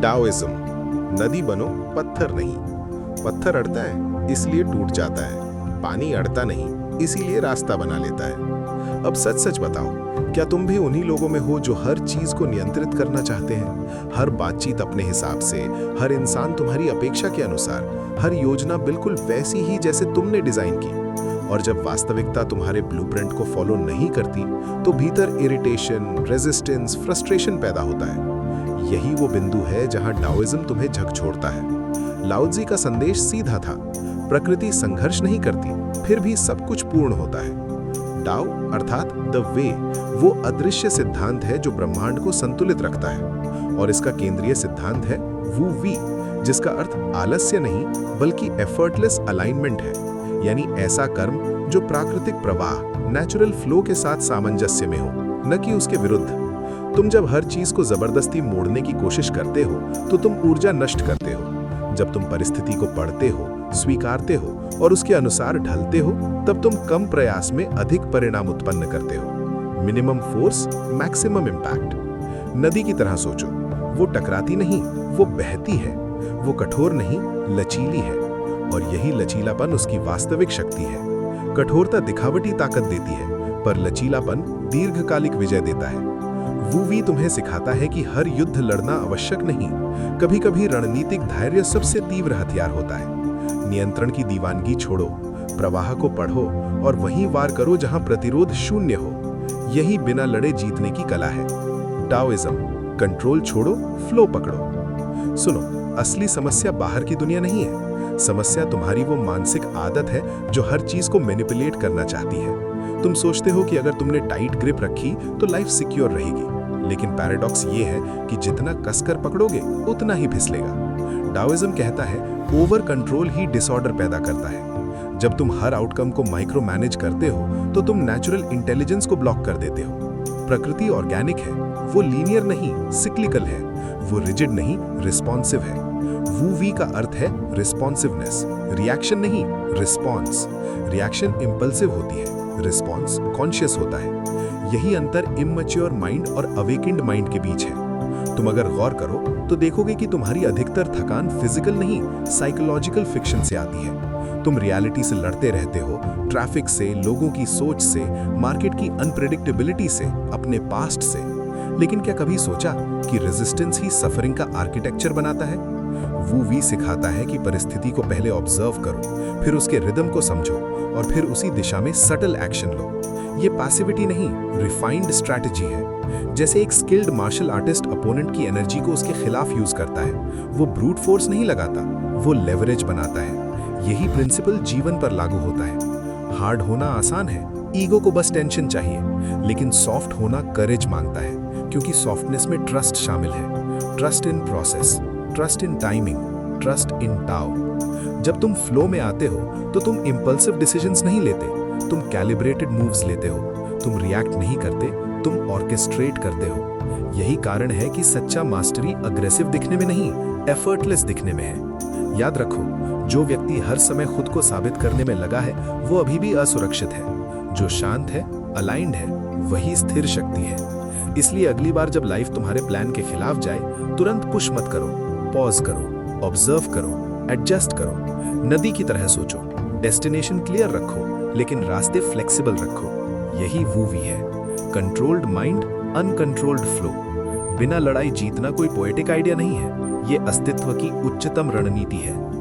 डाओइज्म, नदी बनो पत्थर नहीं। पत्थर अड़ता है इसलिए टूट जाता है, पानी अड़ता नहीं इसीलिए रास्ता बना लेता है। अब सच सच बताओ, क्या तुम भी उन्हीं लोगों में हो जो हर चीज को नियंत्रित करना चाहते हैं? हर बातचीत अपने हिसाब से, हर इंसान तुम्हारी अपेक्षा के अनुसार, हर योजना बिल्कुल वैसी ही जैसे तुमने डिजाइन की। और जब वास्तविकता तुम्हारे ब्लूप्रिंट को फॉलो नहीं करती तो भीतर इरिटेशन, रेजिस्टेंस, फ्रस्ट्रेशन पैदा होता है। यही वो बिंदु है जहां डाओइज्म तुम्हें झकझोरता है। लाओ त्ज़ी का संदेश सीधा था, प्रकृति संघर्ष नहीं करती, फिर भी सब कुछ पूर्ण होता है। डाओ अर्थात द वे वो अदृश्य सिद्धांत है जो ब्रह्मांड को संतुलित रखता है, और इसका केंद्रीय सिद्धांत है वू वी, जिसका अर्थ आलस्य नहीं बल्कि एफर्टलेस अलाइनमेंट है, यानी ऐसा कर्म जो प्राकृतिक प्रवाह, नेचुरल फ्लो के साथ सामंजस्य में हो, न कि उसके विरुद्ध। तुम जब हर चीज को जबरदस्ती मोड़ने की कोशिश करते हो तो तुम ऊर्जा नष्ट करते हो। जब तुम परिस्थिति को पढ़ते हो, स्वीकारते हो और उसके अनुसार ढलते हो, तब तुम कम प्रयास में अधिक परिणाम उत्पन्न करते हो। Minimum force, maximum impact. नदी की तरह सोचो, वो टकराती नहीं, वो बहती है। वो कठोर नहीं, लचीली है, और यही लचीलापन उसकी वास्तविक शक्ति है। कठोरता दिखावटी ताकत देती है, पर लचीलापन दीर्घकालिक विजय देता है। वूवी तुम्हें सिखाता है कि हर युद्ध लड़ना आवश्यक नहीं, कभी-कभी रणनीतिक धैर्य सबसे तीव्र हथियार होता है। नियंत्रण की दीवानगी छोड़ो, प्रवाह को पढ़ो और वहीं वार करो जहां प्रतिरोध शून्य हो। यही बिना लड़े जीतने की कला है। डाओइज्म, कंट्रोल छोड़ो, फ्लो पकड़ो। सुनो, असली समस्या बाहर की दुनिया नहीं है। समस्या तुम्हारी वो मानसिक आदत है जो हर चीज को मैनिपुलेट करना चाहती है। तुम सोचते हो कि अगर तुमने टाइट ग्रिप रखी तो लाइफ सिक्योर रहेगी, लेकिन पैराडॉक्स ये है कि जितना कसकर पकड़ोगे उतना ही फिसलेगा। डाओइज्म कहता है ओवर कंट्रोल ही डिसऑर्डर पैदा करता है। जब तुम हर आउटकम को माइक्रो मैनेज करते हो तो तुम नेचुरल इंटेलिजेंस को ब्लॉक कर देते हो। प्रकृति ऑर्गेनिक है, वो लीनियर नहीं, सिक्लिकल है। वो रिजिड नहीं, रिस्पॉन्सिव है। वूवी का अर्थ है रिस्पॉन्सिवनेस, रिएक्शन नहीं, रिस्पॉन्स। रिएक्शन इंपल्सिव होती है, रिस्पॉन्स कॉन्शियस होता है। यही अंतर इमैच्योर माइंड और अवेकेंड माइंड के बीच है। तुम अगर गौर करो तो देखोगे कि तुम्हारी अधिकतर थकान फिजिकल नहीं, साइकोलॉजिकल फिक्शन से आती है। तुम रियलिटी से लड़ते रहते हो, ट्रैफिक से, लोगों की सोच से, मार्केट की अनप्रेडिक्टेबिलिटी से, अपने पास्ट से। लेकिन क्या कभी सोचा कि रेजिस्टेंस ही सफरिंग का आर्किटेक्चर बनाता है? वूवी सिखाता है कि परिस्थिति को पहले ऑब्जर्व करो, फिर उसके रिदम को समझो और फिर उसी दिशा में सटल एक्शन लो। ये पैसिविटी नहीं, रिफाइंड स्ट्रैटेजी है। जैसे एक स्किल्ड मार्शल आर्टिस्ट अपोनेंट की एनर्जी को उसके खिलाफ यूज करता है, वो ब्रूट फोर्स नहीं लगाता, वो लेवरेज बनाता है। यही प्रिंसिपल जीवन पर लागू होता है। हार्ड होना आसान है, ईगो को बस टेंशन चाहिए, लेकिन सॉफ्ट होना करेज मांगता है, क्योंकि सॉफ्टनेस में ट्रस्ट शामिल है। Trust in process, trust in timing, trust in tau. जब तुम फ्लो में आते हो तो तुम इंपल्सिव डिसीजंस नहीं लेते, तुम कैलिब्रेटेड मूव्स लेते हो। तुम रिएक्ट नहीं करते, तुम ऑर्केस्ट्रेट करते हो। यही कारण है कि सच्चा मास्टरी अग्रेसिव दिखने में नहीं, एफर्टलेस दिखने में है। याद रखो, जो व्यक्ति हर समय खुद को साबित करने में लगा है वो अभी भी असुरक्षित है। जो शांत है, अलाइंड है, वही स्थिर शक्ति है। इसलिए अगली बार जब लाइफ तुम्हारे प्लान के खिलाफ जाए, तुरंत पुश मत करो, पॉज करो, ऑब्जर्व करो, एडजस्ट करो। नदी की तरह सोचो, डेस्टिनेशन क्लियर रखो लेकिन रास्ते फ्लेक्सिबल रखो। यही वूवी है, कंट्रोल्ड माइंड, अनकंट्रोल्ड फ्लो। बिना लड़ाई जीतना कोई पोएटिक आइडिया नहीं है, ये अस्तित्व की उच्चतम रणनीति है।